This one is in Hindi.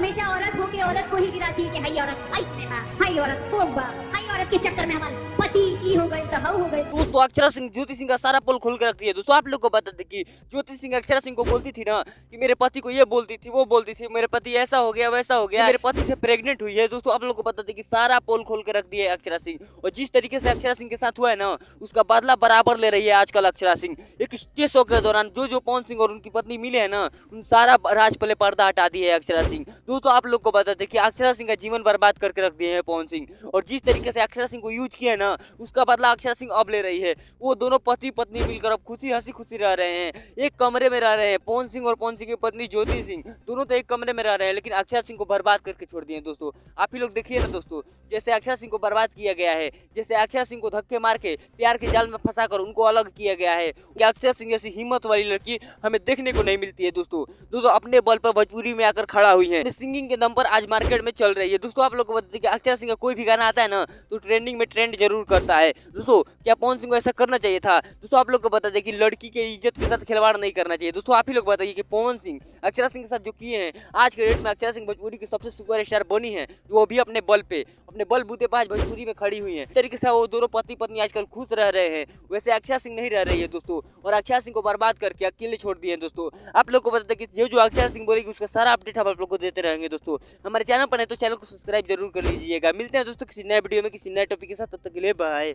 हमेशा औरत होके औरत को ही गिराती है कि हाई औरत, हाई स्नेहा, हाई औरत, होगा, हाई औरत के चक्कर में हमारे पति ई हो गए तो हव हो गए। दोस्तों अक्षरा सिंह ज्योति सिंह का सारा पोल खोल कर रखती है। दोस्तों आप लोग को बता दें कि ज्योति सिंह अक्षरा सिंह को बोलती थी ना कि मेरे पति को ये बोलती थी, वो बोलती थी, मेरे पति ऐसा हो गया वैसा हो गया, मेरे पति से प्रेग्नेंट हुई है। दोस्तों आप लोग को बता दें कि सारा पोल खोल कर रख दिया है अक्षरा सिंह, और जिस तरीके से अक्षरा सिंह के साथ हुआ है ना उसका बदला बराबर ले रही है आजकल अक्षरा सिंह। एक स्टेज शो के दौरान जो पवन सिंह और उनकी पत्नी मिले हैं ना उन सारा राज पहले पर्दा हटा दिए है अक्षरा सिंह। दोस्तों आप लोग को बता दें कि अक्षरा सिंह का जीवन बर्बाद करके रख दिए हैं पवन सिंह, और जिस तरीके से अक्षरा सिंह को यूज किया है ना उसका बदला अक्षरा सिंह अब ले रही है। वो दोनों पति पत्नी मिलकर अब खुशी हंसी खुशी रह रहे हैं, एक कमरे में रह रहे हैं। पवन सिंह और पवन सिंह की पत्नी ज्योति सिंह दोनों तो एक कमरे में रह रहे हैं, लेकिन अक्षरा सिंह को बर्बाद करके छोड़ दिए हैं। दोस्तों आप ही लोग देखिए ना दोस्तों, जैसे अक्षरा सिंह को बर्बाद किया गया है, जैसे अक्षरा सिंह को धक्के मार के प्यार के जाल में फंसाकर उनको अलग किया गया है। अक्षरा सिंह जैसी हिम्मत वाली लड़की हमें देखने को नहीं मिलती है। दोस्तों अपने बल पर भोजपुरी में आकर खड़ा हुई है, सिंगिंग के दम पर आज मार्केट में चल रही है। दोस्तों आप लोग को बता दें कि अक्षरा सिंह का कोई भी गाना आता है ना तो ट्रेंडिंग में ट्रेंड जरूर करता है। दोस्तों क्या पवन सिंह को ऐसा करना चाहिए था? दोस्तों आप लोग को बता दें कि लड़की के इज्जत के साथ खिलवाड़ नहीं करना चाहिए। दोस्तों आप ही लोग बताइए कि पवन सिंह अक्षरा सिंह के साथ जो किए हैं, आज के डेट में अक्षरा सिंह भोजपुरी की सबसे सुपर स्टार बनी है, वो भी अपने बल पे, अपने बल बूते पर आज भोजपुरी में खड़ी हुई है। इस तरीके से वो दोनों पति पत्नी आजकल खुश रह रहे हैं, वैसे अक्षरा सिंह नहीं रह रही है दोस्तों, और अक्षरा सिंह को बर्बाद करके अकेले छोड़ दिए हैं। दोस्तों आप लोग को बता दें कि जो अक्षरा सिंह बोलेगी उसका सारा अपडेट हम आप लोग को देते रहेंगे। दोस्तों हमारे चैनल पर है तो चैनल को सब्सक्राइब जरूर कर लीजिएगा। मिलते हैं दोस्तों किसी नए वीडियो में किसी नए टॉपिक के साथ, तब तक के लिए बाय।